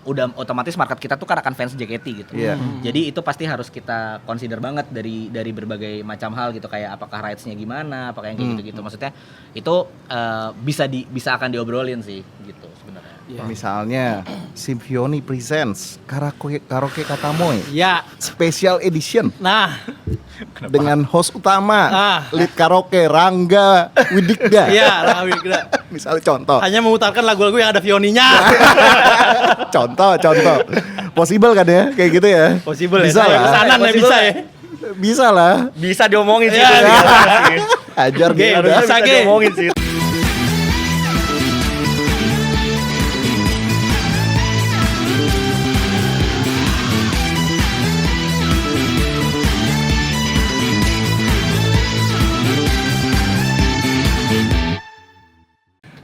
udah otomatis market kita tuh kan akan fans JKT gitu. Jadi itu pasti harus kita consider banget dari berbagai macam hal gitu, kayak apakah rights-nya gimana, apakah yang kayak gitu-gitu. Maksudnya itu bisa akan diobrolin sih gitu sebenarnya. Misalnya Symphony Presents Karaoke Katamoy. Ya. Special Edition. Nah, dengan host utama lead karaoke Rangga Widikda. iya, Rangga Widikda. Misalnya contoh. Hanya memutarkan lagu-lagu yang ada Vioninya. contoh. Possible kan ya? Kayak gitu ya? Possible bisa ya. Lah. Pesanan ya bisa ya. Bisa lah. Bisa diomongin sih. Ajar Ge, gitu. bisa diomongin sih.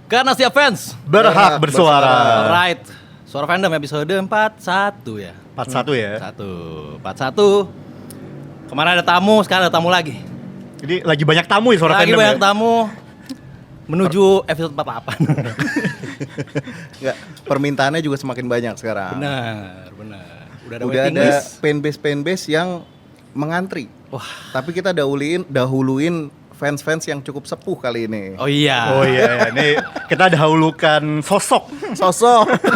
Karena setiap fans berhak bersuara. Right. Suara Fandom episode 41 ya. 41 ya. 41. Kemarin ada tamu, sekarang ada tamu lagi. Jadi lagi banyak tamu ya Suara Lagi Fandom. banyak Ya? tamu menuju episode 48. Enggak, permintaannya juga semakin banyak sekarang. Benar. Udah ada Udah waiting ada list. fanbase yang mengantri. Wah. Tapi kita dahuluin fans-fans yang cukup sepuh kali ini. Oh iya. Oh iya, ini kita dahulukan sosok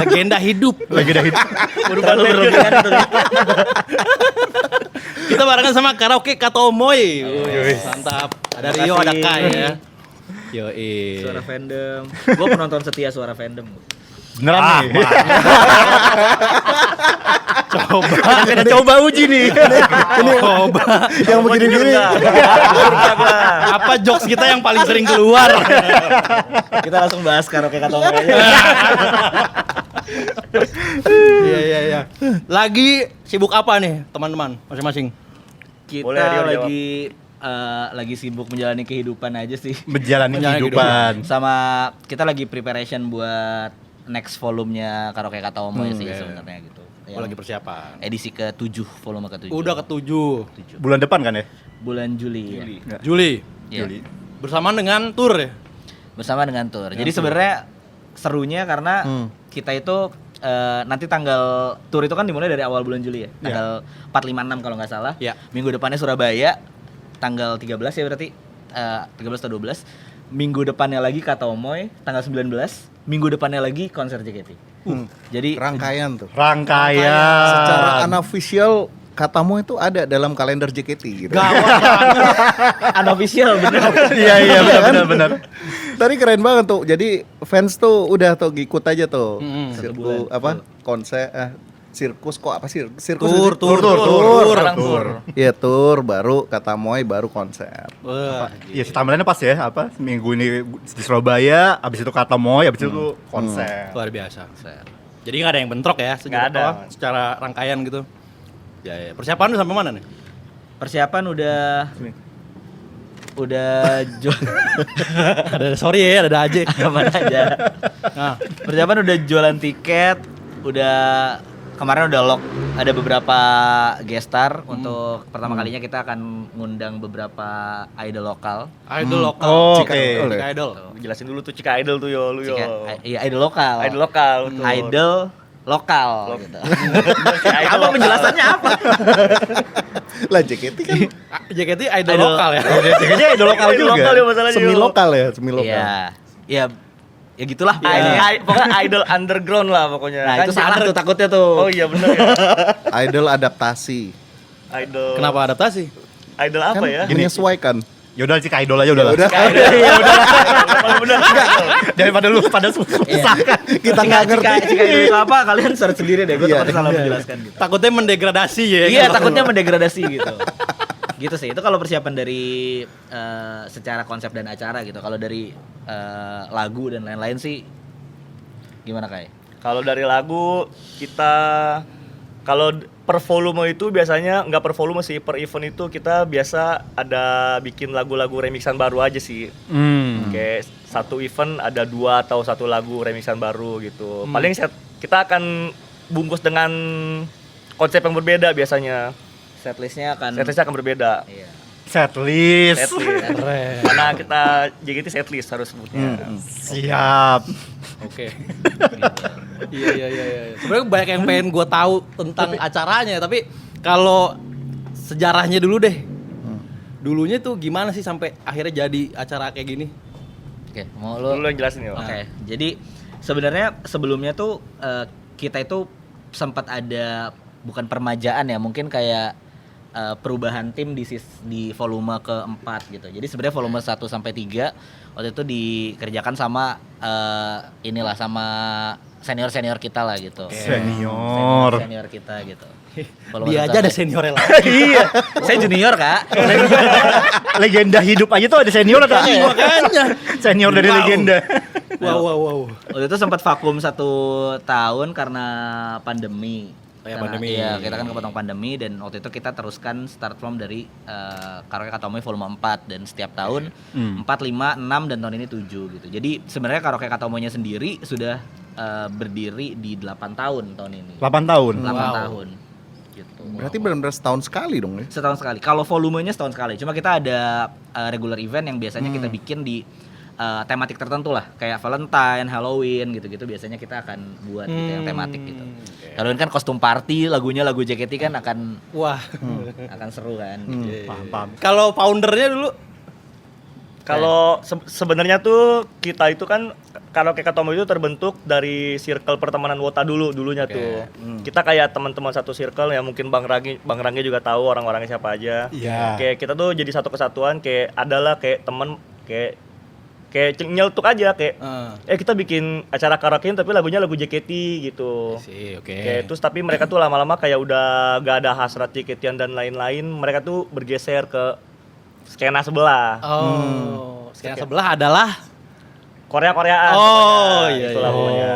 Legenda hidup. Berubah berlebihan itu. Kita barengan sama Karaoke Katamoy. Mantap. Ada Rio, ada Kai ya. Yoi. Suara Fandom. Gue penonton setia Suara Fandom. beneran nih. Coba. Coba uji nih. Coba. Yang begini-gini. Apa jokes kita yang paling sering keluar? Kita langsung bahas Karaoke Katamoy aja. Iya. Lagi sibuk apa nih teman-teman masing-masing? Kita Boleh, Rio, lagi sibuk menjalani kehidupan aja sih. Menjalani Menjalani kehidupan. Sama kita lagi preparation buat next volumenya Karaoke Katamoy sih sebenarnya gitu. Oh, lagi persiapan. Edisi ke-7, volume ke-7. Udah ke-7 Bulan depan kan ya? Bulan Juli. Juli. Ya. Juli. Bersamaan dengan tour ya? Bersama dengan tour. Jadi sebenarnya serunya karena kita itu nanti tanggal tour itu kan dimulai dari awal bulan Juli ya. Tanggal 4, 5, 6 kalau nggak salah. Ya. Minggu depannya Surabaya. Tanggal 13 ya berarti 13 atau 12. Minggu depannya lagi Katamoy tanggal 19. Minggu depannya lagi konser JKT. Jadi Rangkaian tuh. Rangkaian. Secara unofficial Katamoy itu ada dalam kalender JKT gitu. unofficial bener. Iya benar. Tadi keren banget tuh. Jadi fans tuh udah tuh ikut aja tuh. Satu bulan. Konser sirkus kok apa sih? Sirkus Tour. Iya, tour baru Katamoy baru konser. Wah, Iya, tambalannya pas ya, apa? Minggu ini di Surabaya, abis itu Katamoy, abis itu konser. luar biasa. Jadi nggak ada yang bentrok ya Nggak ada. secara rangkaian gitu. Ya. Persiapan lu sampai mana nih? Persiapan udah Ada sorry ya, ada aja. aman aja. Nah, Persiapan udah jualan tiket, udah kemarin udah lock ada beberapa guest star untuk pertama kalinya kita akan ngundang beberapa idol lokal. idol lokal. Oh, Cika oke. Idol. Cika Idol. Jelasin dulu tuh Cika Idol tuh lu yo. Iya, idol lokal. Idol lokal betul. Idol lokal gitu. Apa penjelasannya apa? Lah JKT kan JKT idol lokal ya. Jadinya idol lokal Idol juga. lokal ya masalahnya. semi yo. lokal ya, semi lokal. Iya. Ya gitulah. Pokoknya idol underground lah pokoknya. Nah, Kan itu salah under- tuh takutnya tuh. Oh iya benar ya. Idol adaptasi. Idol. Kenapa adaptasi? Idol apa Kan ya? menyesuaikan. Ya udah Cika Idol aja udah lah. Udah. Kalau benar. Daripada lu pada susah. Kita nggak ngerti. Jika itu apa kalian search sendiri deh. Gue Iya. takutnya salah menjelaskan gitu. Takutnya mendegradasi ya. Iya, kan? takutnya mendegradasi gitu. Gitu sih. Itu kalau persiapan dari secara konsep dan acara gitu. Kalau dari lagu dan lain-lain sih gimana Kai? Kalau dari lagu kita kalau per volume itu biasanya nggak per volume sih, per event itu kita biasa ada bikin lagu-lagu remixan baru aja sih. Kayak satu event ada 2 atau 1 lagu remixan baru gitu. Paling kita akan bungkus dengan konsep yang berbeda biasanya. Setlistnya akan Setlistnya akan berbeda. Iya. Setlist. Setlist. Karena kita JKT setlist harus sebutnya. Siap. Oke. Iya. Sebenarnya banyak yang pengen gue tahu tentang acaranya, tapi kalau sejarahnya dulu deh. Dulunya tuh gimana sih sampai akhirnya jadi acara kayak gini? Oke, mau lo Lu yang jelasin ya. Oke, jadi sebenarnya sebelumnya tuh kita itu sempat ada bukan permajaan ya, mungkin kayak perubahan tim di volume keempat gitu. Jadi sebenarnya volume 1 sampai 3 waktu itu dikerjakan sama sama senior kita lah gitu. Senior kita gitu. Volume Dia 1 aja ada sampai- seniornya lah. Iya. Saya junior, Kak. Legenda hidup aja tuh ada senior atau Makanya. senior dari legenda. Wow. Waktu itu sempat vakum 1 tahun karena pandemi. Oh ya, pandemi. Iya, kita kan kepotong pandemi dan waktu itu kita teruskan start from dari Karaoke Katomoy volume 4 dan setiap tahun 4, 5, 6 dan tahun ini 7 gitu. Jadi sebenarnya Karaoke Katomoy-nya sendiri sudah berdiri di 8 tahun ini. 8 tahun. 8 tahun. Gitu. Berarti benar-benar setahun sekali dong ya. Setahun sekali. Kalau volumenya setahun sekali. Cuma kita ada regular event yang biasanya kita bikin di tematik tertentu lah, kayak Valentine, Halloween gitu-gitu biasanya kita akan buat gitu yang tematik gitu. Halloween kan kostum party, lagunya lagu JKT kan akan seru kan. Gitu. Paham. Kalau foundernya dulu Kalau sebenarnya tuh kita itu kan Karaoke Katomoy itu terbentuk dari circle pertemanan Wota dulunya tuh. Kita kayak teman-teman satu circle ya, mungkin Bang Ranggi juga tahu orang-orangnya siapa aja. Iya. Kayak kita tuh jadi satu kesatuan, kayak adalah kayak temen kayak nyeletuk aja kayak kita bikin acara karaoke tapi lagunya lagu JKT gitu. oke. Kayak terus tapi mereka tuh lama-lama kayak udah gak ada hasrat JKT-an dan lain-lain, mereka tuh bergeser ke skena sebelah. Skena sebelah adalah Korea-Koreaan. Itulah pokoknya.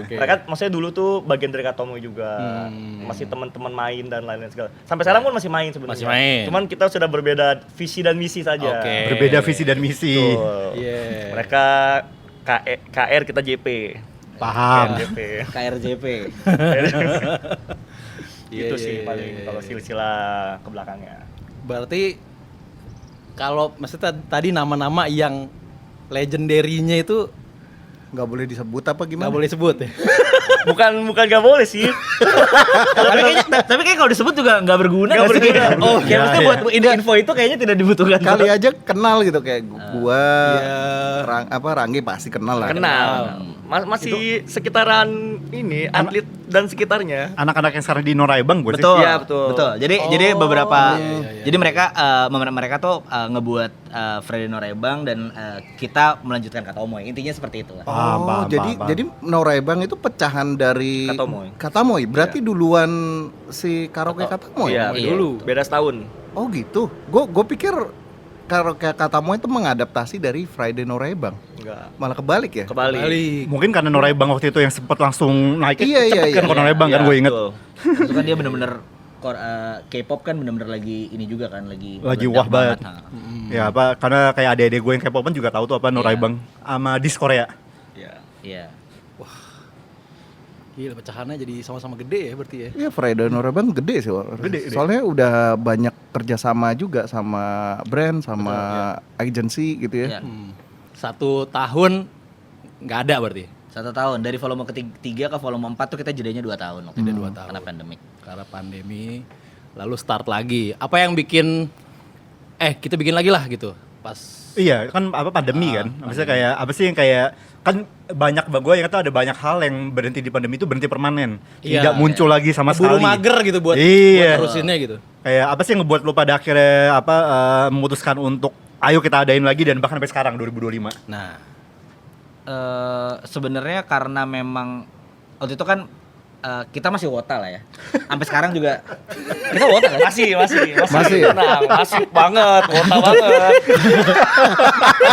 Oke. Mereka maksudnya dulu tuh bagian dari Katomoy juga. Masih teman-teman main dan lain-lain segala. Sampai sekarang pun masih main sebenarnya. Masih main. Cuman kita sudah berbeda visi dan misi saja. Oke. Berbeda visi dan misi. Betul. Iya. Mereka KR kita JP. Paham. JP. KRJP. Itu sih paling kalau silsilah ke belakangnya. Berarti kalau maksudnya tadi nama-nama yang legendary-nya itu Nggak boleh disebut apa gimana? nggak boleh sebut ya? Bukan gak boleh sih. tapi kayak kalau disebut juga nggak berguna Nggak nggak sih? berguna. Oh, Iya, maksudnya iya. buat info itu kayaknya tidak dibutuhkan. Kali aja kenal gitu kayak gua, Iya. Ranggi pasti kenal lah. Kenal. Masih sekitaran ini atlet dan sekitarnya. Anak-anak yang sekarang di Noraebang gue sih. Betul. Iya, betul. Jadi beberapa iya. jadi mereka tuh ngebuat Freddy Norebang dan kita melanjutkan Katomoy. Intinya seperti itu lah. Oh, jadi Noraebang itu pecahan dari Katomoy. Berarti duluan si Karaoke Katomoy. Iya, Iya. dulu. Beda setahun. Oh gitu. Gue pikir Karaoke Katomoy itu mengadaptasi dari Friday Noraebang. Enggak. Malah kebalik ya? Kebalik. Mungkin karena Noraebang waktu itu yang sempat langsung naik Iya, cepet iya, kan iya. kalau Noraebang kan Iya, gue inget. betul. Itu kan dia bener-bener K-pop kan bener-bener lagi ini juga kan lagi Lagi meledak wah banget. ha. Ya apa karena kayak adik-adik gue yang K-popan juga tahu tuh apa Noraebang sama Dis Korea. Iya. Iya. Gila, pecahannya jadi sama-sama gede ya berarti ya. Iya, Friday Noraebang gede sih. Gede. Soalnya udah banyak kerjasama juga sama brand, sama agency gitu ya. Iya. 1 tahun nggak ada berarti. 1 tahun dari volume ketiga ke volume 4 tuh kita jedanya 2 tahun waktu itu 2 tahun. karena pandemik. Karena pandemi, lalu start lagi. Apa yang bikin kita bikin lagi lah gitu. Pas Iya kan apa pandemi kan. Maksudnya kayak apa sih yang kayak kan banyak gue yang kata ada banyak hal yang berhenti di pandemi itu berhenti permanen. Iya, Tidak muncul lagi sama buru sekali. mager gitu buat Iya. terusinnya gitu. Kayak apa sih yang ngebuat lu pada akhirnya memutuskan untuk ayo kita adain lagi dan bahkan sampai sekarang 2025. Nah, Sebenarnya karena memang waktu itu kan kita masih wota lah ya. Sampai sekarang juga kita wota kan? Masih. Masih. Masih banget, wota banget.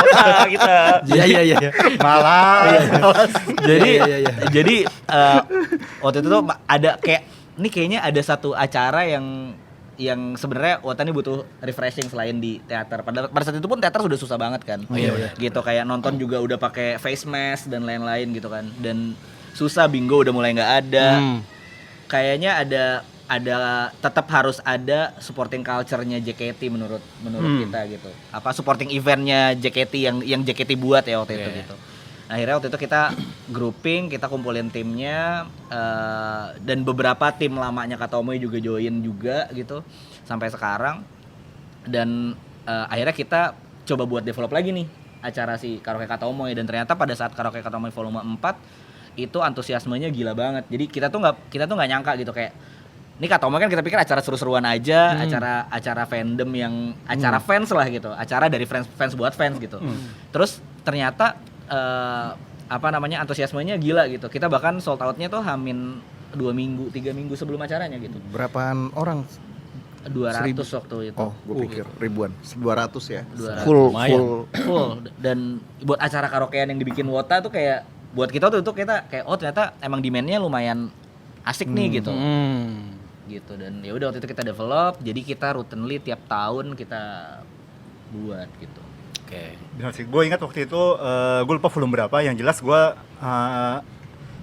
Wota kita. iya. Malah Jadi waktu itu tuh ada kayak ini kayaknya ada satu acara yang sebenarnya Wota ini butuh refreshing selain di teater. Pada saat itu pun teater sudah susah banget kan. Gitu kayak nonton juga udah pakai face mask dan lain-lain gitu kan. Dan susah, bingo udah mulai nggak ada. Kayaknya ada tetap harus ada supporting culture-nya JKT menurut kita gitu. Apa supporting event-nya JKT yang JKT buat ya waktu itu gitu. Akhirnya waktu itu kita grouping, kita kumpulin timnya, dan beberapa tim lamanya Katomoy juga join juga gitu sampai sekarang. Dan akhirnya kita coba buat develop lagi nih acara si Karaoke Katomoy, dan ternyata pada saat Karaoke Katomoy volume 4 itu antusiasmenya gila banget. Jadi kita tuh nggak nyangka gitu, kayak ini Katomoy kan kita pikir acara seru-seruan aja, acara fandom yang acara fans lah gitu, acara dari fans buat fans gitu. Terus ternyata antusiasmenya gila gitu. Kita bahkan sold out-nya tuh hamin 2 minggu, 3 minggu sebelum acaranya gitu. Berapaan orang? 200 waktu itu. Oh, gue pikir ribuan. 200 ya. 200. Full. Dan buat acara karaokean yang dibikin Wota tuh kayak buat kita tuh kita kayak ternyata emang demand-nya lumayan asik nih gitu. Gitu, dan ya udah waktu itu kita develop, jadi kita routinely tiap tahun kita buat gitu. Oke. Benar sih, gue ingat waktu itu, gue lupa volume berapa, yang jelas gue,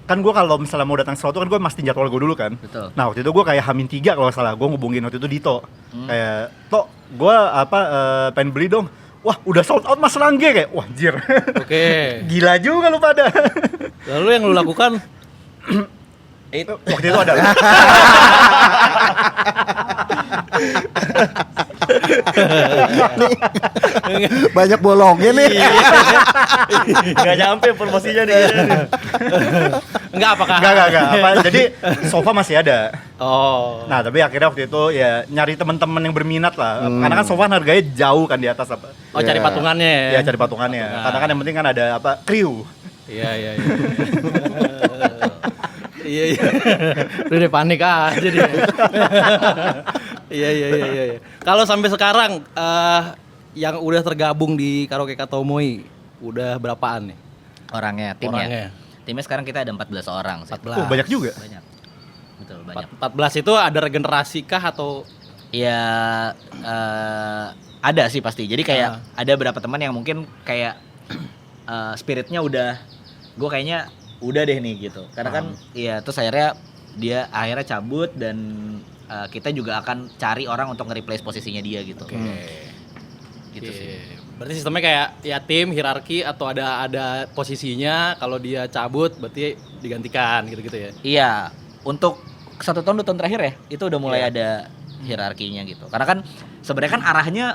kan gue kalau misalnya mau datang sesuatu kan gue mastiin jadwal gue dulu kan. Betul. Nah waktu itu gue kayak hamin 3 kalau salah, gue ngubungin waktu itu Dito, kayak, Tok, gue pengen beli dong. Wah udah sold out Mas Rangge, kayak, wah anjir. Oke. Gila juga lu pada. Lalu yang lu lakukan? Waktu itu ada. Banyak bolongnya nih. Nggak nyampe promosinya nih. Enggak, apakah? Enggak. Jadi sofa masih ada. Oh. Nah tapi akhirnya waktu itu ya nyari teman-teman yang berminat lah. Karena kan sofa harganya jauh kan di atas apa. Oh, cari patungannya ya? Iya, cari patungannya. Karena kan yang penting kan ada kru. Iya. Iya. Udah panik aja dia. Iya. Kalau sampai sekarang yang udah tergabung di Karaoke Katomoy udah berapaan nih Orangnya, timnya. orangnya? Timnya sekarang kita ada 14 orang sih. 14. Oh, banyak juga. Banyak. Betul, banyak. 14 itu ada regenerasi kah atau? Ya ada sih pasti. Jadi kayak ada beberapa teman yang mungkin kayak spiritnya udah, gue kayaknya udah deh nih gitu. Karena kan ya terus akhirnya dia cabut, dan kita juga akan cari orang untuk nge-replace posisinya dia gitu. Gitu sih. Berarti sistemnya kayak ya tim hierarki atau ada posisinya, kalau dia cabut berarti digantikan gitu-gitu ya. Iya, untuk 1 tahun 2 tahun terakhir ya itu udah mulai ada hierarkinya gitu. Karena kan sebenarnya kan arahnya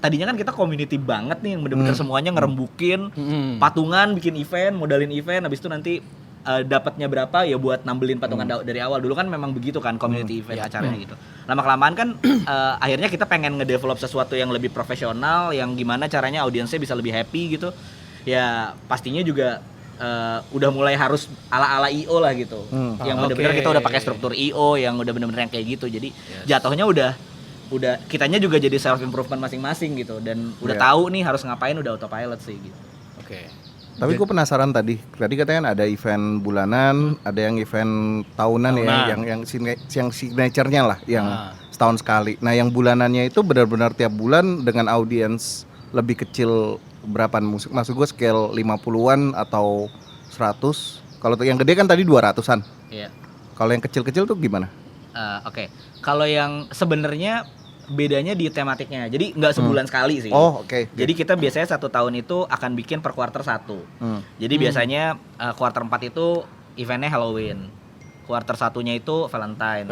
tadinya kan kita community banget nih, yang bener-bener semuanya ngerembukin, patungan, bikin event, modalin event, habis itu nanti dapatnya berapa ya buat nambelin patungan dari awal. Dulu kan memang begitu kan community event acaranya gitu. Lama-kelamaan kan akhirnya kita pengen ngedevelop sesuatu yang lebih profesional, yang gimana caranya audiensnya bisa lebih happy gitu. Ya pastinya juga udah mulai harus ala-ala IO lah gitu. Yang bener-bener kita udah pakai struktur IO yang udah bener-bener yang kayak gitu. Jadi jatuhnya udah kitanya juga jadi self improvement masing-masing gitu, dan udah tahu nih harus ngapain, udah autopilot sih gitu. Oke. Tapi gue penasaran tadi katanya ada event bulanan, ada yang event tahunan. Ya, yang signature-nya lah, yang setahun sekali. Nah, yang bulanannya itu benar-benar tiap bulan dengan audiens lebih kecil berapaan musik? Maksud gue scale 50-an atau 100. Kalau yang gede kan tadi 200-an. Iya. Kalau yang kecil-kecil tuh gimana? Oke. Kalau yang sebenarnya bedanya di tematiknya. Jadi nggak sebulan sekali sih. Oh, oke. Jadi kita biasanya 1 tahun itu akan bikin per quarter 1. Jadi biasanya quarter 4 itu eventnya Halloween. Quarter 1-nya itu Valentine.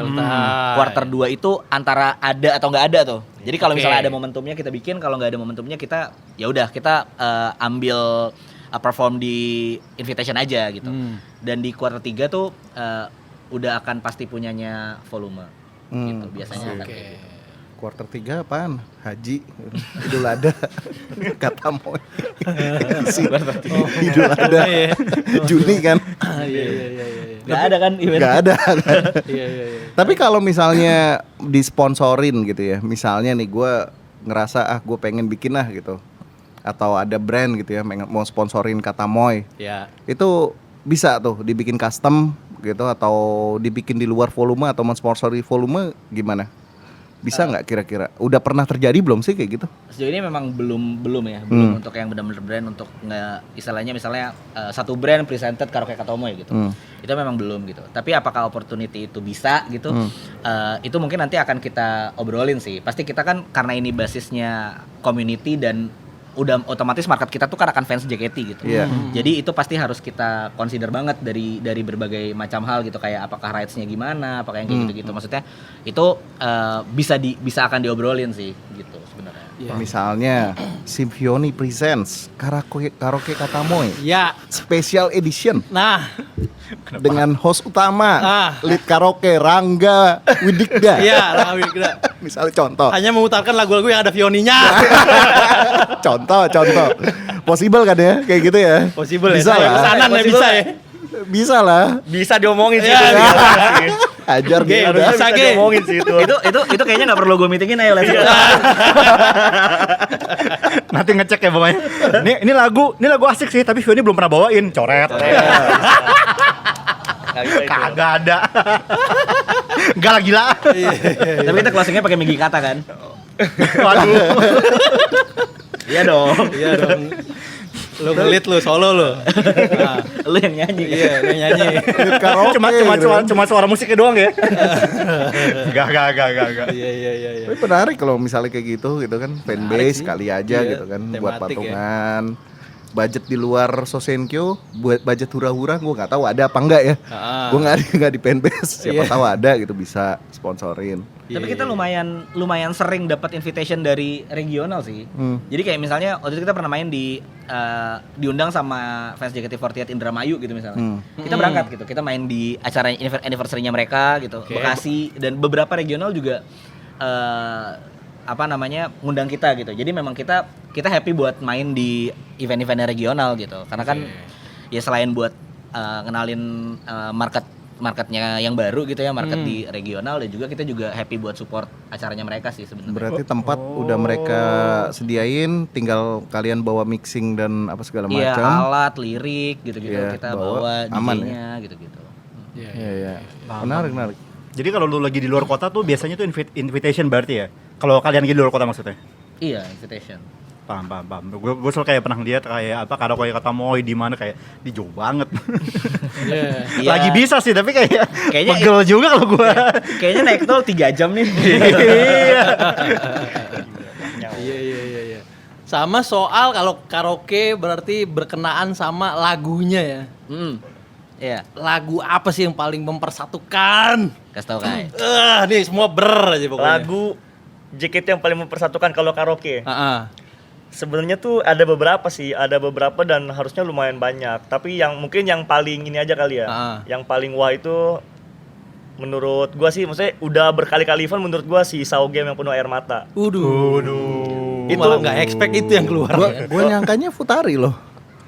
Quarter 2 itu antara ada atau nggak ada tuh. Jadi kalau misalnya ada momentumnya kita bikin, kalau nggak ada momentumnya kita ya udah kita ambil perform di invitation aja gitu. Dan di quarter 3 tuh udah akan pasti punyanya volume gitu biasanya akan kayak gitu. Quarter 3 apaan? Haji, Idul Adha, Katomoy. Idul Adha, Juni kan? Iya. Nggak ada kan event? Nggak ada. Iya. Tapi kalau misalnya disponsorin gitu ya, misalnya nih gue ngerasa gue pengen bikin lah gitu, atau ada brand gitu ya mau sponsorin Katomoy, itu bisa tuh dibikin custom gitu, atau dibikin di luar volume, atau mensponsori volume, gimana? Bisa nggak kira-kira? Udah pernah terjadi belum sih kayak gitu? Sejauh ini memang belum ya, belum untuk yang benar-benar brand, untuk misalnya satu brand presented Karaoke Katomoy gitu. Itu memang belum gitu. Tapi apakah opportunity itu bisa gitu? Itu mungkin nanti akan kita obrolin sih. Pasti kita kan karena ini basisnya community dan udah otomatis market kita tuh kan akan fans JKT gitu. Jadi itu pasti harus kita consider banget dari berbagai macam hal gitu, kayak apakah rights-nya gimana, apakah yang kayak gitu-gitu. Maksudnya itu bisa akan diobrolin sih gitu sebenarnya. Misalnya Symphony Presents Karaoke Katamoy. Ya. Special Edition. Nah, dengan host utama lead karaoke Rangga Widikda. iya, Widikda. Misalnya contoh. Hanya memutarkan lagu-lagu yang ada Vioninya. contoh. Possible kan ya kayak gitu ya? Possible bisa ya. lah. Kesanan ya bisa ya. Bisa lah. Bisa diomongin sih Ya, itu. Ajar Ge, gitu. bisa, Bisa Ge. diomongin sih itu. itu kayaknya nggak perlu gue meetingin aja lah. Nanti ngecek ya pokoknya. Ini lagu asik sih, tapi Vioni belum pernah bawain. Coret. Kagak ada. Enggak lah, gila. Tapi kita closingnya pakai Migi Kata kan? Waduh. Iya dong. Iya dong. Lu ngelit lu solo lu. Nah, Lu yang nyanyi. iya, lu nyanyi. Lead karaoke. Cuma suara musiknya doang ya. Enggak. Iya. Tapi menarik kalau misalnya kayak gitu kan, fanbase sih. kali aja Iya, gitu kan, buat tematik ya. patungan. Budget di luar Sosenkyo, buat budget hura-hura gue nggak tahu ada apa enggak ya. Gue nggak di fanbase, siapa tahu ada gitu bisa sponsorin. Tapi kita lumayan sering dapat invitation dari regional sih. Jadi kayak misalnya waktu itu kita pernah main diundang sama fans JKT48 Indramayu gitu misalnya. Kita berangkat gitu. Kita main di acara anniversary-nya mereka gitu, Bekasi, dan beberapa regional juga ngundang kita gitu. Jadi memang kita happy buat main di event-eventnya regional gitu. Karena kan ya selain buat ngenalin marketnya yang baru gitu ya, market di regional, dan juga kita juga happy buat support acaranya mereka sih sebenarnya. Berarti tempat udah mereka sediain, tinggal kalian bawa mixing dan apa segala Iya, macam. alat, lirik gitu-gitu Iya, kita bawa, bawa aman DJ-nya gitu-gitu. Iya. Menarik. Jadi kalau lu lagi di luar kota tuh biasanya tuh invitation berarti ya? Kalau kalian lagi di luar kota maksudnya? Iya, invitation. Paham. Gue selalu kayak pernah lihat kayak apa karaoke Katamoy di mana kayak di jauh banget. Iya. Lagi bisa sih tapi Kayaknya pegel juga kalau gue. Kayaknya naik tol 3 jam nih. Iya. Sama soal kalau karaoke berarti berkenaan sama lagunya ya. Iya, Lagu apa sih yang paling mempersatukan? kasih tau Kai. Nih semua ber aja pokoknya. Lagu JKT yang paling mempersatukan kalau karaoke. Sebenarnya Sebenarnya tuh ada beberapa dan harusnya lumayan banyak. Tapi mungkin yang paling ini aja kali ya. Yang paling wah itu menurut gua sih, maksudnya udah berkali-kali event menurut gua si Sao Game yang penuh air mata. Itu malah nggak expect itu yang keluar. Gue nyangkanya Futari loh.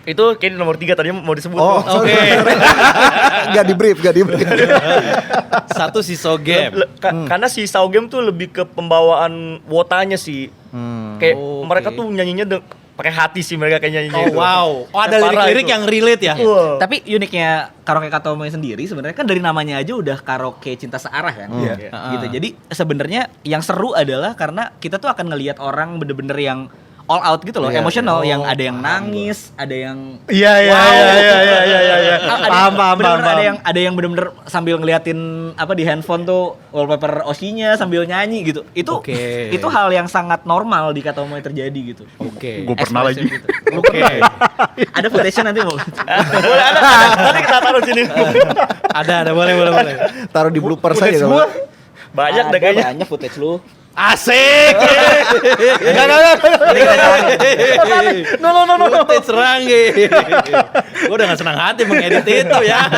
Itu kayaknya nomor 3 tadinya mau disebut. Oh, tuh. Oke. Gak di brief. Satu si So Game. Karena si Sao Game tuh lebih ke pembawaan wotanya sih. Kayak mereka tuh nyanyinya pakai hati sih mereka kayak nyanyinya Oh itu. wow. Oh ada Parah lirik-lirik itu. yang relate ya. Wah. Tapi uniknya karaoke Katamoy sendiri sebenarnya kan dari namanya aja udah karaoke cinta searah kan. Iya. Gitu. Jadi sebenarnya yang seru adalah karena kita tuh akan ngelihat orang bener-bener yang all out gitu loh, emosional, yang ada yang nangis, ada yang Iya. Paham. ada yang bener-bener sambil ngeliatin apa di handphone tuh wallpaper Oshinya sambil nyanyi gitu. Itu hal yang sangat normal di Katamoy terjadi gitu. Oke. Gue pernah lagi. Gitu. Ada footage nanti mau. Boleh ada. Nanti kita taruh sini. Ada boleh. Taruh di blooper saja kalau. Banyak deh kayaknya. Banyak footage lu. Asik. No. Footage Rangge. Gue udah gak senang hati mengedit itu ya.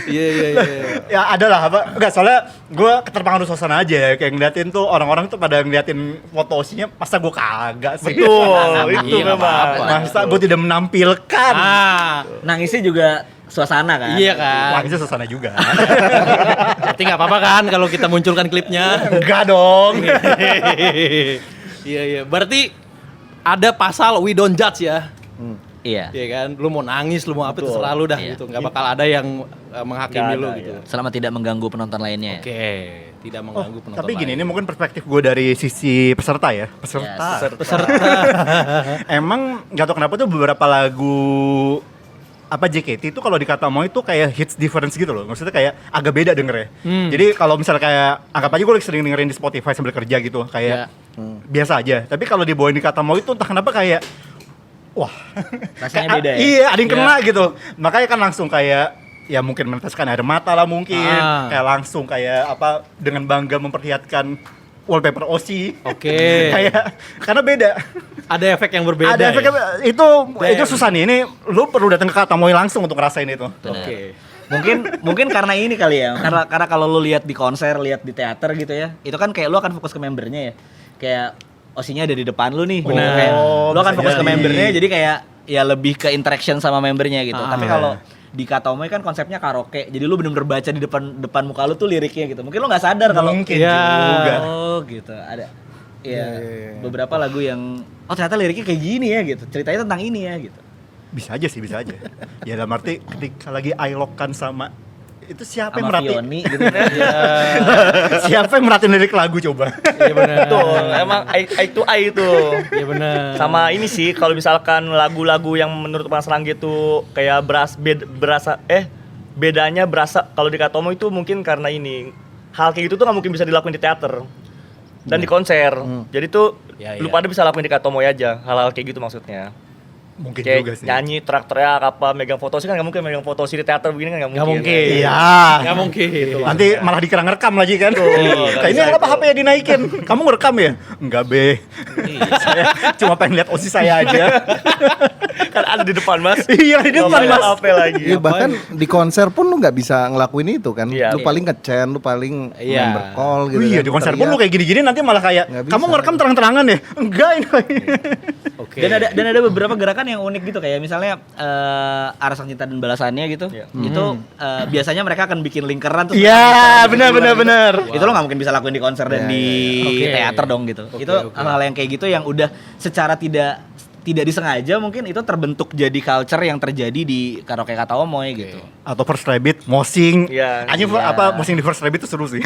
Iya. Ya ada lah apa enggak, soalnya gue keterpengaruh suasana aja ya, kayak ngeliatin tuh orang-orang tuh pada ngeliatin foto Oshinya, masa gue kagak sih. Betul, itu Iya, nggak memang. apa-apa. Masa gue tidak menampilkan. Nangisnya juga suasana kan. Iya kan. Wah, itu suasana juga. Berarti gak apa-apa kan kalau kita munculkan klipnya. Enggak dong. Iya. Berarti ada pasal we don't judge ya. Iya. Iya kan. Lu mau nangis, lu mau apa Betul. terserah lu dah Iya. gitu. Gak bakal ada yang menghakimi Nggak lu ada, gitu. iya. Selama tidak mengganggu penonton lainnya. Oke, tidak mengganggu penonton. Tapi gini, lain. ini mungkin perspektif gue dari sisi peserta ya. Yes. peserta. Emang nggak tahu kenapa tuh beberapa lagu JKT itu kalau di Katamoy itu kayak hits difference gitu loh. Maksudnya kayak agak beda dengernya. Jadi kalau misalnya kayak anggap aja gue sering dengerin di Spotify sambil kerja gitu, kayak biasa aja. Tapi kalau dibawain di Katamoy itu entah kenapa kayak wah, Rasanya beda ya? Iya, ada yang kena gitu. Makanya kan langsung kayak ya mungkin meneteskan air mata lah mungkin. Kayak langsung kayak apa dengan bangga memperlihatkan wallpaper OC. Oke. Kayak karena beda. Ada efek yang berbeda. Ada efek ya? itu susah nih. Ini lu perlu datang ke Katamoy langsung untuk ngerasain itu. Oke. Mungkin karena ini kali ya. Karena kalau lu lihat di konser, lihat di teater gitu ya. Itu kan kayak lu akan fokus ke membernya ya. Kayak OC-nya ada di depan lu nih. Bener. Kayak lu akan Bisa fokus ke jadi. membernya jadi kayak ya lebih ke interaction sama membernya gitu. Tapi Iya. kalau di Katamoy kan konsepnya karaoke. Jadi lu bener-bener baca di depan muka lu tuh liriknya gitu. Mungkin lu nggak sadar kalau Mungkin Ya. juga. oh gitu. Ada beberapa lagu yang ternyata liriknya kayak gini ya gitu. Ceritanya tentang ini ya gitu. Bisa aja. Ya dalam arti ketika lagi I-lock-kan sama itu siapa yang Sama merhatiin? Fioni gitu. Siapa yang merhatiin lirik lagu coba? Iya benar. Betul, emang eye to eye itu. Iya benar. Sama ini sih kalau misalkan lagu-lagu yang menurut Mas Rangga itu kayak bedanya berasa kalau di Katomo itu mungkin karena ini hal kayak gitu tuh nggak mungkin bisa dilakuin di teater dan di konser. Jadi tuh lu pada bisa lakuin di Katomo aja hal-hal kayak gitu maksudnya. Mungkin Kayak juga sih. nyanyi, teriak-teriak, apa megang foto sih kan nggak mungkin megang foto sih di teater begini kan nggak mungkin. Iya. Nggak mungkin. Nanti malah dikira ngerekam lagi kan. nggak Kayak ini bisa apa itu. HP ya dinaikin? Kamu ngerekam ya? Enggak be. Saya cuma pengen lihat OSI saya aja. Kan ada di depan Mas. Iya di depan Nggak mas. ada HP lagi. Iya bahkan di konser pun lu nggak bisa ngelakuin itu kan. Iya. Lu paling ngechat, lu paling Iya. member call gitu. Iya kan, di konser pun teriak. lu kayak gini-gini nanti malah kayak Nggak kamu bisa. ngerekam terang-terangan ya? Enggak ini. Oke. Dan ada beberapa gerakan yang unik gitu kayak misalnya Arah Sang Cinta dan Balasannya gitu. Itu biasanya mereka akan bikin lingkaran tuh. Iya benar. Itu lo nggak mungkin bisa lakuin di konser dan di Oke. teater dong gitu. Itu hal-hal yang kayak gitu yang udah secara tidak disengaja mungkin itu terbentuk jadi culture yang terjadi di karaoke Kataomoy gitu. Atau First Rabbit, Mosing. Iya. Anjing Iya. apa Mosing di First Rabbit itu seru sih.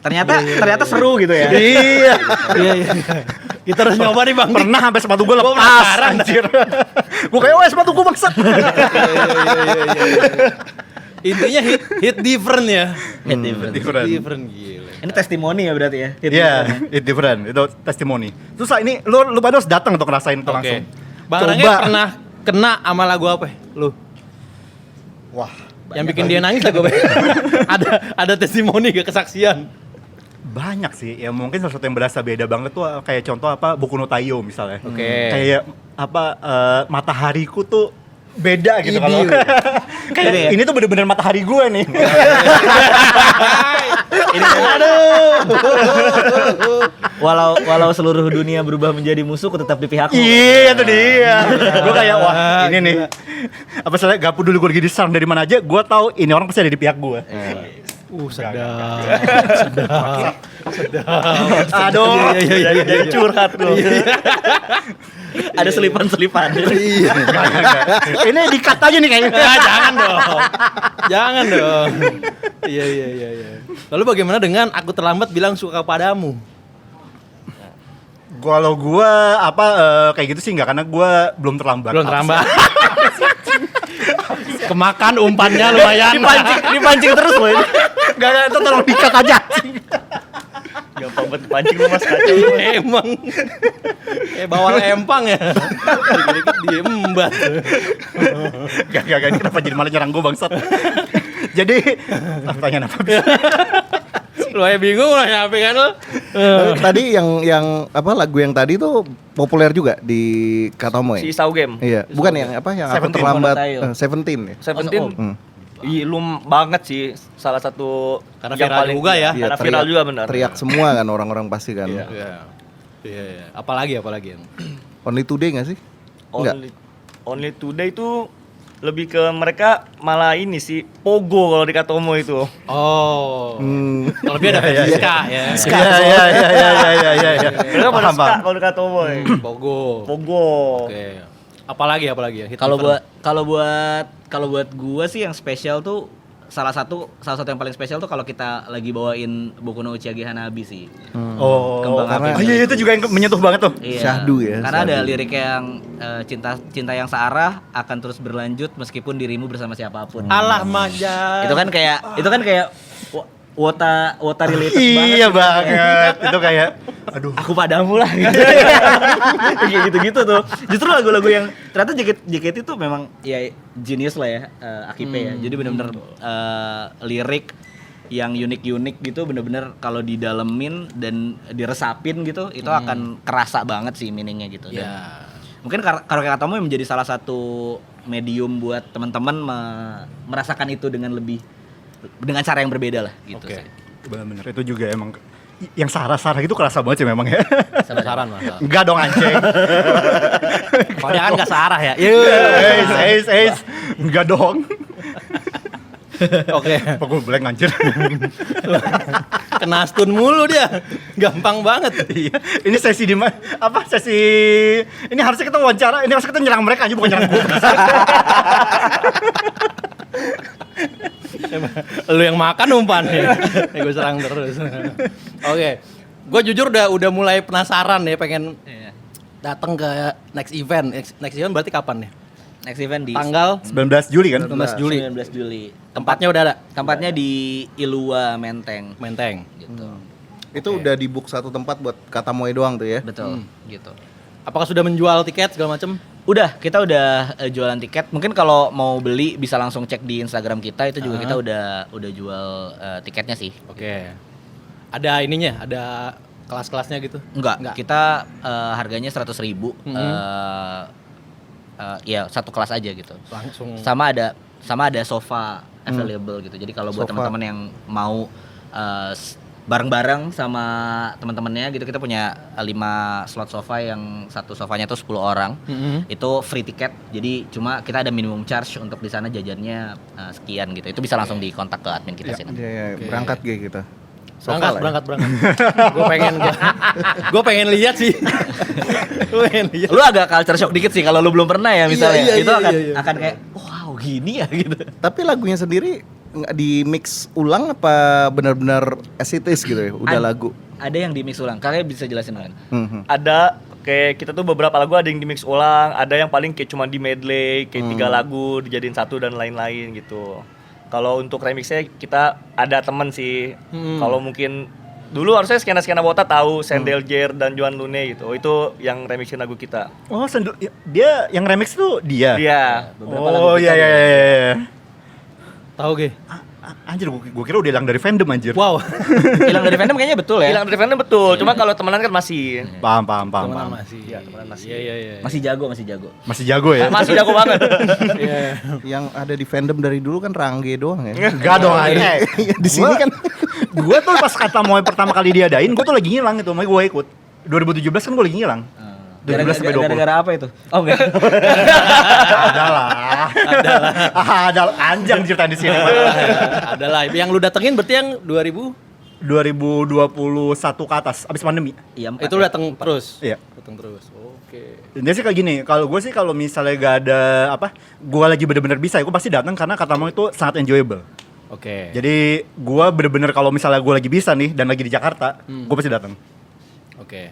Ternyata seru gitu ya. Iya. Iya. Kita harus nyoba nih Bang. Pernah sampai sepatu gue lepas anjir. Gue kayak wah sepatu gue bangsat. Intinya hit different ya. Different. Different gila. Ini testimoni ya berarti ya. Hit Iya, different ya. it different. Itu testimoni. Susah ini lu pada harus datang untuk ngerasain itu langsung. Bang Rangga pernah kena sama lagu apa ya? Lu? Wah, Yang bikin dia nangis lagu apa? ada testimoni gak kesaksian? banyak sih. Ya mungkin salah satu yang berasa beda banget tuh kayak contoh apa Boku no Tayo misalnya. Oke. Kayak apa matahariku tuh beda gitu Idil. kalau. Kayak Ini ya? ini tuh bener-bener matahari gue nih. Walau seluruh dunia berubah menjadi musuhku tetap di pihakmu. Iya itu dia. Gue kayak wah ini nih. Apa soalnya gak peduli gue lagi diserang dari mana aja, gue tahu ini orang pasti ada di pihak gue. Sedap. Aduh. Jadi curhat loh. Ada selipan-selipan. Iya. Ini di-cut aja nih kayaknya. Jangan dong. Iya. Lalu bagaimana dengan aku terlambat bilang suka padamu? Kalau gue kayak gitu sih nggak, karena gue belum terlambat. Belum terlambat. Kemakan umpannya lumayan. Dipancing terus loh ini. Gak, itu tolong di-cut aja. Gampang banget pancing lu Mas kacau. Emang bawal empang ya. Dikit-dikit diembat. Gak, ini kenapa jadi malah nyerang gue bangsat. Jadi, pertanyaan apa? Lu aja bingung lah apa kan lu? Tadi yang apa lagu yang tadi tuh populer juga di Katamoy. Si Sau Game. Iya, bukan yang apa yang aku 17 terlambat Monotail. 17 ya. Seventeen. Ilum banget sih, salah satu Karena yang viral paling juga ya. Karena viral juga benar. Teriak semua kan orang-orang pasti kan. Iya. Apalagi Only Today nggak sih? Enggak. Only Today itu lebih ke mereka malah ini sih Pogo kalau di Katomo itu. Oh. Hmm. Lebih ada versi ska ya. Iya. Mereka pada Paham, ska paham. kalau di Katomo. Pogo. Pogo. Oke. Apalagi ya? Hit Kalau different. buat gua sih yang spesial tuh salah satu yang paling spesial tuh kalau kita lagi bawain Boku no Uchage Hanabi sih. Kembang karena- api. Iya itu juga yang menyentuh banget tuh. Iya. Syahdu ya, Karena ada syahdu. lirik yang cinta yang searah akan terus berlanjut meskipun dirimu bersama siapapun. Alah manja. Itu kan kayak wota related banget. Iya banget. Itu kayak aduh. Aku padamu lah gitu. Kayak gitu-gitu tuh. Justru lagu-lagu yang ternyata JKT itu memang ya genius lah ya, Akipe ya. Jadi benar-benar lirik yang unik-unik gitu, bener-bener kalau didalemin dan diresapin gitu, itu akan kerasa banget sih meaningnya gitu. Dan mungkin karaoke Katamoy menjadi salah satu medium buat teman-teman merasakan itu dengan cara yang berbeda lah gitu. Oke. Sih. Bener-bener itu juga emang yang Sarah gitu kerasa banget sih memang ya. Saran Mas. Enggak dong anjing. Kalau dia kan enggak searah ya. Eis. Enggak dong. Oke. Apa gue blank anjir. Kena stun mulu dia. Gampang banget. Iya. Ini sesi di mana? Apa sesi ini harusnya kita wawancara, ini harusnya kita nyerang mereka aja bukan nyerang gue. Lu yang makan umpan ya. Gue serang terus. Oke. Gue jujur udah mulai penasaran ya, pengen datang ke next event. Next event berarti kapan nih? Next event di Tanggal 19 Juli kan? 19 Juli. 19 Juli. Tempatnya udah ada. Tempatnya di Ilua Menteng Menteng. gitu. Itu udah di book satu tempat buat Katamoy doang tuh ya. Betul, gitu. Apakah sudah menjual tiket segala macam? Udah, kita udah jualan tiket. Mungkin kalau mau beli bisa langsung cek di Instagram kita, itu juga kita udah jual tiketnya sih. Oke. Ada ininya, ada kelas-kelasnya gitu? Enggak. Kita harganya 100.000. Ya satu kelas aja gitu. Langsung. Sama ada sofa available gitu. Jadi kalau buat Sofa. teman-teman yang mau bareng-bareng sama teman-temannya gitu, kita punya 5 slot sofa yang satu sofanya tuh 10 orang. Itu free tiket. Jadi cuma kita ada minimum charge untuk di sana jajannya sekian gitu. Itu bisa langsung dikontak ke admin kita sih. nanti. Iya, berangkat G kita. Sofa lah ya. Berangkat. Gue pengen lihat sih. Gue pengen lihat. Lu agak culture shock dikit sih kalau lu belum pernah ya misalnya. Iya, Itu iya. akan kayak wow gini ya gitu. Tapi lagunya sendiri nggak di mix ulang apa benar-benar as it is gitu ya? Udah lagu. Ada yang di mix ulang. Kalian bisa jelasin kan? Ada kayak kita tuh beberapa lagu ada yang di mix ulang, ada yang paling kayak cuma di medley, kayak 3 lagu dijadiin satu dan lain-lain gitu. Kalau untuk remixnya kita ada temen sih. Kalau mungkin dulu harusnya skena Wota tahu Sendel Jer dan Joan Lune gitu. Itu yang remixin lagu kita. Oh, dia yang remix tuh dia. Iya. Oh iya. Tahu Ge? Anjir, gue kira udah hilang dari fandom anjir. Wow. Hilang dari fandom kayaknya betul ya. Hilang dari fandom betul. Cuma kalau temenan kan masih. Paham. Temenan masih. Iya, temenan masih. Iya. Masih jago. Masih jago ya? Masih jago banget. Iya. Yang ada di fandom dari dulu kan Rangge doang ya. Enggak dong, anjir. Di sini kan Gue tuh pas Katamoy pertama kali diadain, gue tuh lagi ngilang itu, makanya gue ikut. 2017 kan gue lagi ngilang. 2017 sampai 20. Gara-gara apa itu? Oh enggak. Adalah anjang cerita di sini. Adalah. Yang lu datengin berarti yang 2000? 2021 ke atas, abis pandemi. Iya, Itu lu dateng terus? Iya. Dateng terus. Oke. Dia sih kayak gini, kalau gue sih kalau misalnya gak ada gue lagi bener-bener bisa, gue pasti datang karena Katamoy itu sangat enjoyable. Oke. Jadi gue bener-bener kalau misalnya gue lagi bisa nih dan lagi di Jakarta, gue pasti datang. Oke.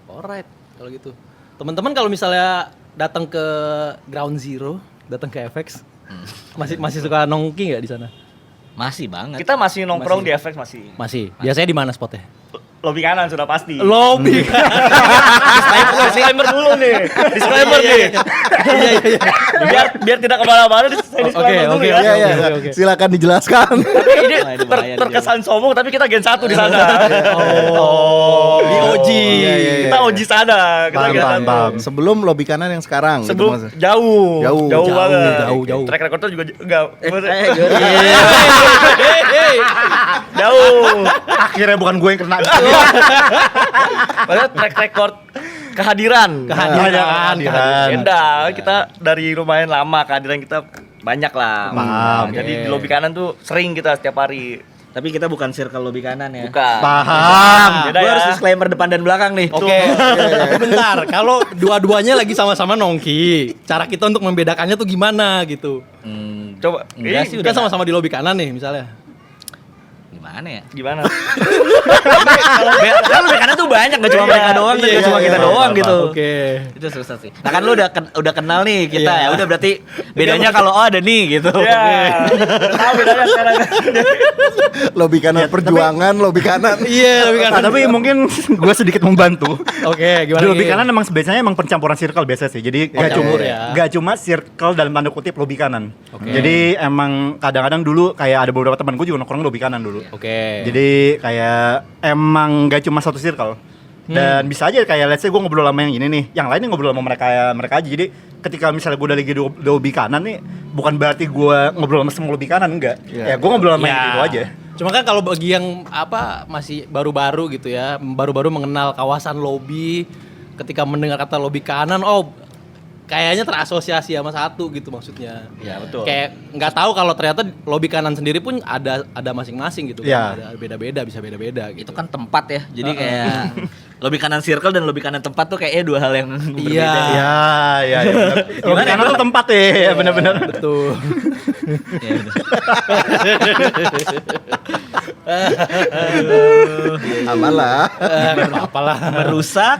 Alright, kalau gitu. Teman-teman kalau misalnya datang ke Ground Zero, datang ke FX, masih suka nongki nggak di sana? Masih banget. Kita masih nongkrong di FX masih. Masih. Biasanya di mana spotnya? Lobby kanan sudah pasti. Lobby. Disclaimer dulu nih. Disclaimer nih. Biar tidak kemana-mana disclaimer dulu ya. Iya. Oke. Silakan dijelaskan. Tapi ini Wah, ini bahaya terkesan sombong tapi kita gen 1 di sana. Di OG. Kita OG sana. Kita gen 1. Paham. Sebelum lobby kanan yang sekarang gitu Sebelum maksudnya. jauh banget. jauh. Track recordnya juga enggak. Hey. Jauh. Akhirnya bukan gue yang kena. Padahal track record kehadiran. Kehadiran. Beda, kita dari lumayan lama kehadiran kita banyak lah. Paham. Jadi di lobby kanan tuh sering kita setiap hari. Tapi kita bukan circle lobby kanan ya. Bukan. Paham. Beda Gue ya. harus disclaimer depan dan belakang nih. Oke. Bentar, kalau dua-duanya lagi sama-sama nongki, cara kita untuk membedakannya tuh gimana gitu? Coba. Enggak sih, Kita sama-sama di lobi kanan nih misalnya. Gimana ya? Gimana? Kan lobby kanan tuh banyak, gak cuma mereka doang, gak cuma kita doang gitu. Oke. Itu susah sih. Nah kan lu udah kenal nih kita Iya. ya. Udah berarti bedanya kalau ada nih gitu. Ya. Tahu bedanya sekarang. Lobby kanan perjuangan, lobby kanan. Iya, lobi kanan. Tapi mungkin gue sedikit membantu. Oke, gimana? Di lobby Gi? kanan emang biasanya emang pencampuran circle biasa sih. Jadi campur ya. gak cuma circle dalam tanda kutip lobby kanan. Oke. Jadi emang kadang-kadang dulu kayak ada beberapa teman gue juga nongkrong lobby kanan dulu. Oke. Jadi kayak emang gak cuma satu circle. Dan bisa aja kayak let's say gue ngobrol sama yang ini nih, yang lainnya ngobrol sama mereka aja. Jadi ketika misalnya gue udah lagi di lobby kanan nih, bukan berarti gue ngobrol sama semua lobby kanan, enggak. Ya gue ngobrol sama yang itu aja. Cuma kan kalau bagi yang masih baru-baru gitu ya, baru-baru mengenal kawasan lobby, ketika mendengar kata lobby kanan, kayaknya terasosiasi sama satu gitu maksudnya. Ya, betul. Kayak nggak tahu kalau ternyata lobby kanan sendiri pun ada masing-masing gitu Ya. kan. Ada beda-beda, bisa beda-beda gitu. Itu kan tempat ya. Jadi kayak lobby kanan circle dan lobby kanan tempat tuh kayaknya dua hal yang berbeda. Ya. Lobby kanan tuh tempat ya, benar-benar. Betul. Ya, bener. Amalah. Apalah. Merusak.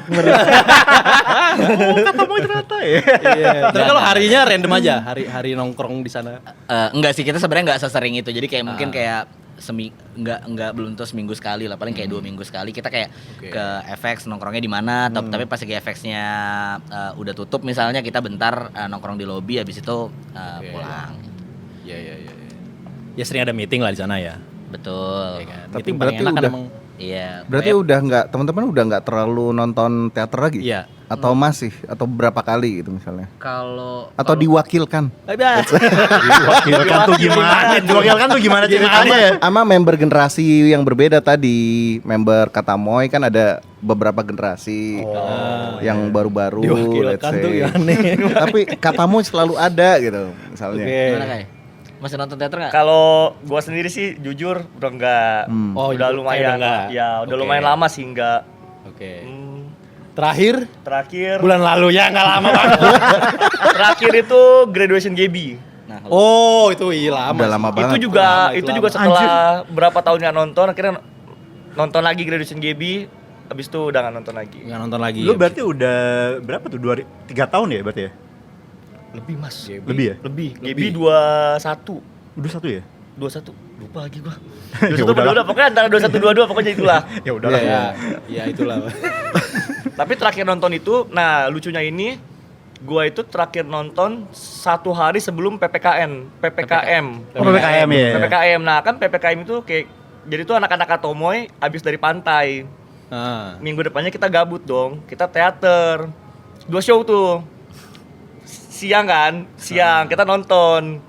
Kata mau ternyata ya. Iya. Tapi kalau harinya random aja, hari nongkrong di sana. Enggak sih, kita sebenarnya enggak sesering itu. Jadi kayak mungkin kayak enggak belum tuh seminggu sekali lah, paling kayak 2 minggu sekali kita kayak ke FX nongkrongnya di mana. Tapi pas lagi FX-nya udah tutup misalnya, kita bentar nongkrong di lobby, habis itu pulang. Iya. Ya sering ada meeting lah di sana ya. Betul. Iya kan? Tapi Meeting paling berarti enak kan udah- emang. Iya. Berarti udah nggak, teman-teman udah nggak terlalu nonton teater lagi? Iya. Atau masih? Atau berapa kali gitu misalnya? kalau Atau diwakilkan? Diwakilkan tuh gimana? Diwakilkan tuh gimana ceritanya ya? Sama member generasi yang berbeda tadi. Member Katamoy kan ada beberapa generasi yang baru-baru. let's Diwakilkan tuh say. aneh. Tapi Katamoy selalu ada gitu misalnya. gimana kayak? Masih nonton teater enggak? Kalau gua sendiri sih jujur udah enggak. Oh, udah udah lumayan. enggak. Ya, udah Oke. lumayan lama sih enggak. Oke. Hmm, Terakhir terakhir bulan lalu ya, nggak lama banget. terakhir itu graduation GB. Nah, Oh, itu lama. Udah lama banget. Itu juga Lama, itu lama. juga setelah berapa tahun nggak nonton, akhirnya nonton lagi graduation GB. Habis itu udah nggak nonton lagi. Nggak nonton lagi. Lu berarti udah berapa tuh? 3 tahun ya berarti ya? Lebih mas. Lebih ya? Lebih. GB 21. Udah 1 ya? 21. Lupa lagi gua. Ya 21 udahlah. 22 pokoknya antara 21 22 pokoknya itulah. Ya udahlah. Ya, ya itulah. Tapi terakhir nonton itu, nah lucunya ini gua itu terakhir nonton 1 hari sebelum PPKM. PPKM. Oh, PPKM ya. PPKM. Nah, kan PPKM itu kayak jadi tuh anak-anak Atomoy abis dari pantai. Ah. Minggu depannya kita gabut dong. Kita teater. 2 show tuh. Siang kan? Siang kita nonton.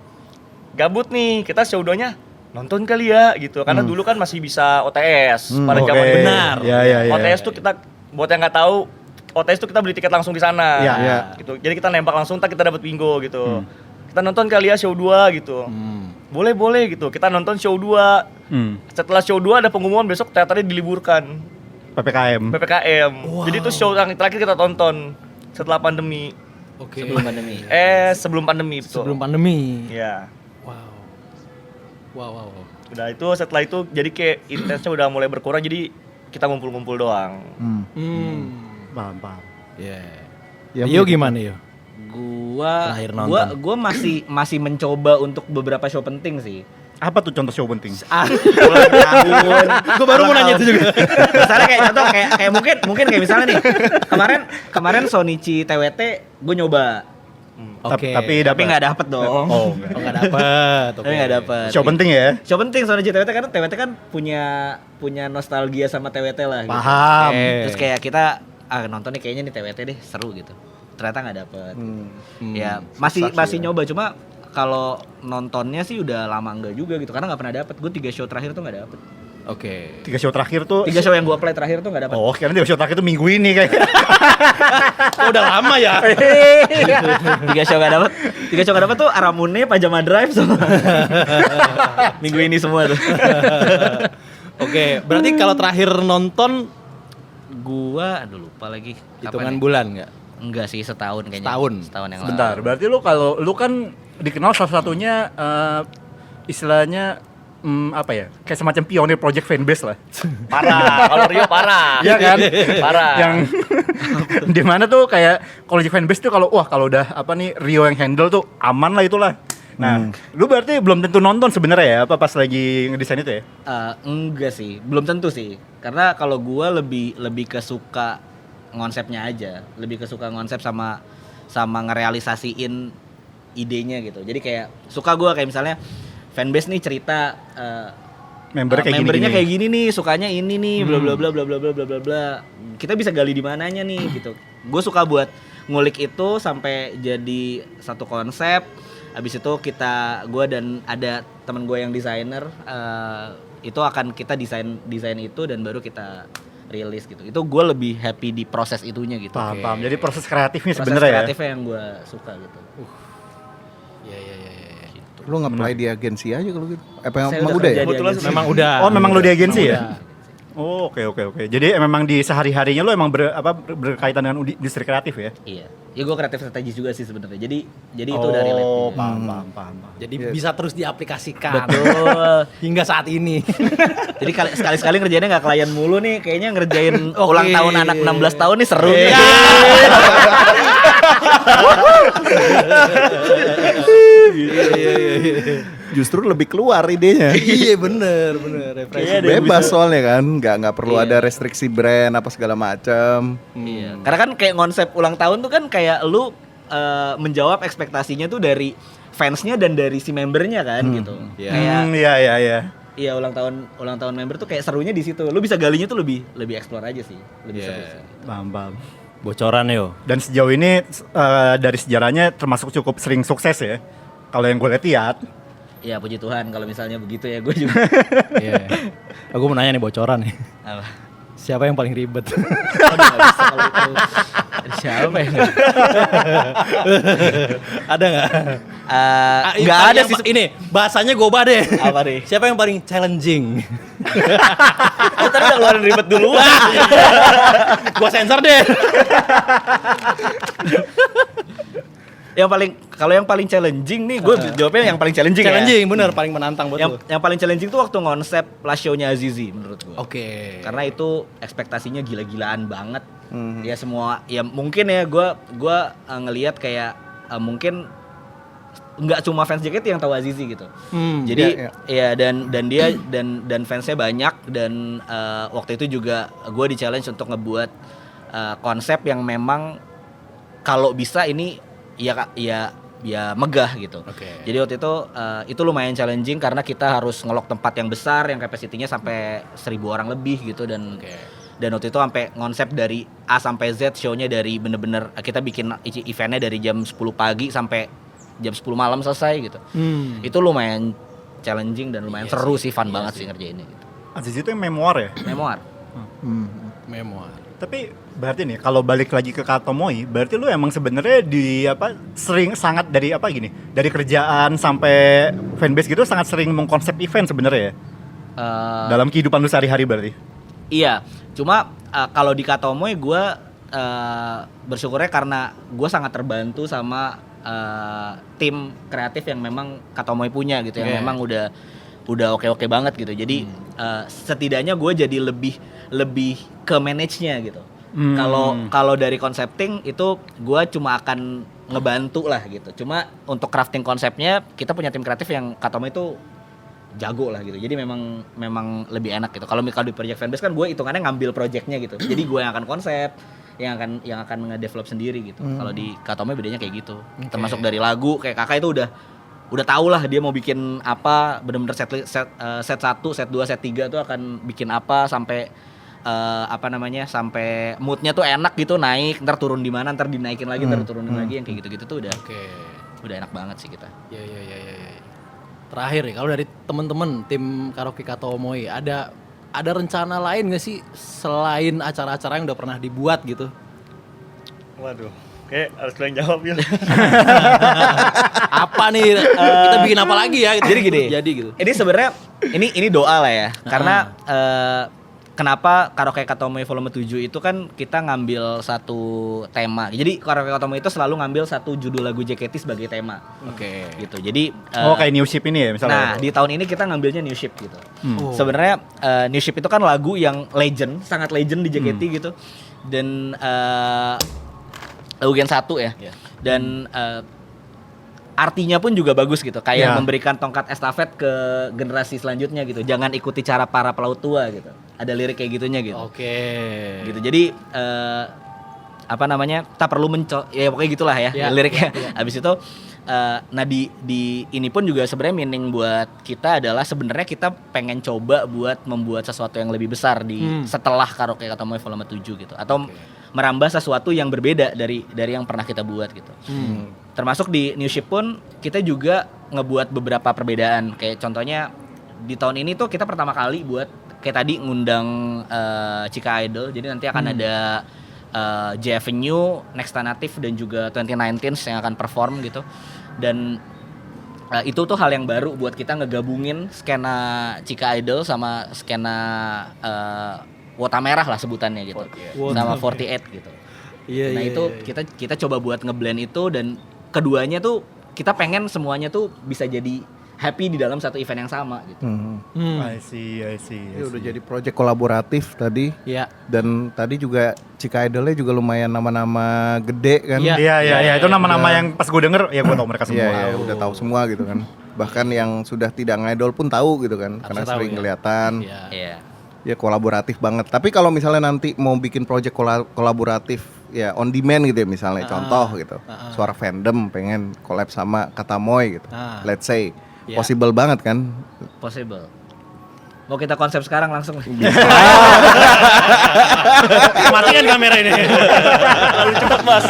Gabut nih, kita show 2-nya nonton kali ya gitu. Karena dulu kan masih bisa OTS pada zaman Oke. benar. Ya. OTS tuh kita buat yang nggak tahu, OTS tuh kita beli tiket langsung di sana. Iya. Iya. Gitu. Jadi kita nembak langsung, tak kita dapat bingo gitu. Kita nonton kali ya show 2 gitu. Boleh gitu. Kita nonton show 2. Setelah show 2 ada pengumuman besok teaternya diliburkan. PPKM. PPKM. Jadi itu show yang terakhir kita tonton setelah pandemi. Oke. sebelum pandemi. Sebelum pandemi betul. Sebelum pandemi. Iya. Wow. Udah itu setelah itu jadi kayak intensnya udah mulai berkurang, jadi kita ngumpul-ngumpul doang. Paham. Ya. Ya, Yo begitu. gimana yo? Gua Terakhir nonton. gua masih mencoba untuk beberapa show penting sih. Apa tuh contoh show penting? Ulang tahun. Gue baru mau nanya itu juga. Misalnya kayak contoh kayak mungkin kayak misalnya nih. Kemarin Sonichi TWT gue nyoba. Oke. Tapi Tapi nggak dapet dong. Oh, nggak dapet. Tapi nggak dapet. show penting ya? Show penting Sonichi TWT karena TWT kan punya nostalgia sama TWT lah. Gitu. Paham. Terus kayak kita nonton nih kayaknya nih TWT deh seru gitu. Ternyata nggak dapet. Ya masih nyoba cuma kalau nontonnya sih udah lama enggak juga gitu karena nggak pernah dapet. Gue 3 show terakhir tuh nggak dapet. Oke. 3 show terakhir tuh 3 show yang gua play terakhir tuh nggak dapat. Oh, kira 3 show terakhir tuh minggu ini kayak. Oh, udah lama ya. 3 show nggak dapat. 3 show nggak dapat tuh Aramune, Pajama Drive sama. Minggu ini semua tuh. Oke, berarti kalau terakhir nonton Aduh lupa lagi. hitungan bulan nggak? Enggak sih, setahun kayaknya. Setahun yang Sebentar, lalu. berarti lu kan dikenal salah satunya istilahnya apa ya? Kayak semacam pionir project fanbase lah. Parah, kalau Rio parah. Iya kan? Parah. Yang di mana tuh kayak kalau di fanbase tuh kalau udah apa nih Rio yang handle tuh aman lah itulah. Nah, lu berarti belum tentu nonton sebenarnya ya apa pas lagi ngedesain itu ya? Enggak sih, belum tentu sih. Karena kalau gua lebih ke suka konsepnya aja, lebih ke suka konsep sama ngerealisasiin idenya gitu. Jadi kayak suka gua kayak misalnya fanbase nih cerita membernya kayak gini nih, sukanya ini nih, bla bla bla bla bla bla bla bla bla. Kita bisa gali di mananya nih gitu. Gue suka buat ngulik itu sampai jadi satu konsep. Habis itu gue dan ada teman gue yang desainer itu akan kita desain itu dan baru kita rilis gitu. Itu gue lebih happy di proses itunya gitu. Paham. Jadi proses kreatifnya Proses sebenarnya ya. kreatifnya yang gue suka gitu. Iya. Lu nge-play di agensi aja kalau gitu. Apa yang Saya emang udah udah ya? kerja di Kebetulan agensi. Memang udah. Oh, memang lu di agensi Memang ya? Oh, oke. Jadi memang di sehari-harinya lu emang berkaitan dengan industri kreatif ya? Iya. Ya gue kreatif strategis juga sih sebenarnya. Jadi itu udah relate. Oh, paham. Jadi bisa terus diaplikasikan. Betul. Hingga saat ini. Jadi sekali-sekali ngerjainnya nggak klien mulu nih, kayaknya ngerjain ulang tahun anak 16 tahun nih seru nih. Justru lebih keluar idenya. Iya bener. Bebas soalnya kan, nggak perlu ada restriksi brand apa segala macam. Iya. Karena kan kayak konsep ulang tahun tuh kan kayak lu menjawab ekspektasinya tuh dari fansnya dan dari si membernya kan gitu. Kayak Iya. iya ulang tahun member tuh kayak serunya di situ. Lu bisa galinya tuh lebih explore aja sih, lebih seru sih. Paham. Bocoran yo. Dan sejauh ini dari sejarahnya termasuk cukup sering sukses ya. Kalau yang gue lihat. Ya puji Tuhan kalau misalnya begitu ya gue juga. Iya. Aku mau nanya nih bocoran nih. Apa? Siapa yang paling ribet? Aduh, nggak bisa kalau itu. Siapa ya? Ada nggak? Nggak ada sih. Ini bahasanya goba deh. Apa nih? Siapa yang paling challenging? Oh, tadi udah keluarin ribet dulu. Gua sensor deh. Yang paling challenging nih, gue jawabnya yang paling challenging. Challenging, ya? bener, paling menantang betul. Yang paling challenging tuh waktu konsep last show-nya Azizi menurut gue. Oke. Karena itu ekspektasinya gila-gilaan banget. Ya semua, ya mungkin ya gue ngelihat kayak mungkin nggak cuma fans JKT yang tahu Azizi gitu. Jadi ya dan dia dan fansnya banyak dan waktu itu juga gue di challenge untuk ngebuat konsep yang memang kalau bisa ini ya megah gitu. Jadi waktu itu lumayan challenging karena kita harus ngelok tempat yang besar yang kapasitinya sampai 1.000 orang lebih gitu dan waktu itu sampai konsep dari A sampai Z show-nya dari bener-bener kita bikin eventnya dari jam 10 pagi sampai jam 10 malam selesai gitu. Itu lumayan challenging dan lumayan seru sih, fun banget sih ngerjainnya gitu. Aziz itu yang memoir ya? Memoir. Memoir. Tapi berarti nih kalau balik lagi ke Katomoi, berarti lu emang sebenarnya sering sangat dari dari kerjaan sampai fanbase gitu sangat sering mengkonsep event sebenarnya ya? Dalam kehidupan lu sehari-hari berarti? Iya, cuma kalau di Katomoi gue bersyukurnya karena gue sangat terbantu sama tim kreatif yang memang Katomoi punya gitu, yang memang udah oke banget gitu. Jadi setidaknya gue jadi lebih ke manage-nya gitu. Kalau dari concepting itu gue cuma akan ngebantu lah gitu. Cuma untuk crafting konsepnya kita punya tim kreatif yang Katomoi itu jago lah gitu. Jadi memang lebih enak gitu. Kalau di project fanbase kan gue hitungannya ngambil projectnya gitu. Jadi gue yang akan konsep, yang akan nge-develop sendiri gitu. Kalau di Katomoi bedanya kayak gitu. Termasuk dari lagu kayak Kakak itu udah tahu lah dia mau bikin apa, bener-bener set 1, set 2, set 3 tuh akan bikin apa sampai sampai moodnya tuh enak gitu, naik, ntar turun di mana, ntar dinaikin lagi, ntar turunin lagi, yang kayak gitu-gitu tuh udah enak banget sih kita. Iya. Terakhir nih, kalau dari temen-temen tim Karaoke Katomoi ada ada rencana lain nggak sih selain acara-acara yang udah pernah dibuat gitu? Waduh, kayak harus kalian jawab ya. Apa nih? Kita bikin apa lagi ya? Jadi gini. Jadi gitu. Ini sebenarnya ini doa lah ya. Karena kenapa Karaoke Katomoy volume 7 itu kan kita ngambil satu tema. Jadi Karaoke Katomoy itu selalu ngambil satu judul lagu JKT sebagai tema. Oke. Gitu. Jadi kayak New Ship ini ya misalnya. Nah, di tahun ini kita ngambilnya New Ship gitu. Sebenarnya New Ship itu kan lagu yang legend, sangat legend di JKT gitu. Dan lagu Gen 1 ya. Dan artinya pun juga bagus gitu, kayak memberikan tongkat estafet ke generasi selanjutnya gitu. Jangan ikuti cara para pelaut tua gitu. Ada lirik kayak gitunya gitu. Oke. Gitu. Jadi apa namanya? Tak perlu ya pokoknya gitulah ya, liriknya. Habis itu nah di ini pun juga sebenarnya meaning buat kita adalah sebenarnya kita pengen coba buat membuat sesuatu yang lebih besar di setelah Karaoke Katomoy volume 7 gitu. Atau merambah sesuatu yang berbeda dari yang pernah kita buat gitu. Termasuk di New Ship pun kita juga ngebuat beberapa perbedaan. Kayak contohnya di tahun ini tuh kita pertama kali buat kayak tadi ngundang Chika Idol. Jadi nanti akan ada J Avenue, Next Native dan juga 2019 yang akan perform gitu. Dan itu tuh hal yang baru buat kita ngegabungin skena Chika Idol sama skena Wota Merah lah sebutannya gitu. Sama 48 gitu. Nah itu kita coba buat ngeblend itu dan keduanya tuh kita pengen semuanya tuh bisa jadi happy di dalam satu event yang sama gitu. I see. Ini udah jadi project kolaboratif tadi. Iya. Dan tadi juga Chika Idolnya juga lumayan nama-nama gede kan. Iya, itu nama-nama yang pas gue denger ya gue tau mereka semua. Iya, udah tahu semua gitu kan. Bahkan yang sudah tidak ngidol pun tahu gitu kan, karena sering kelihatan. Iya. Ya kolaboratif banget. Tapi kalau misalnya nanti mau bikin project kolaboratif ya on demand gitu ya misalnya, contoh gitu. Suara Fandom pengen collab sama Katamoy gitu. Let's say possible banget kan? Possible. Mau kita konsep sekarang langsung. Matikan kamera ini. Lalu cepet mas.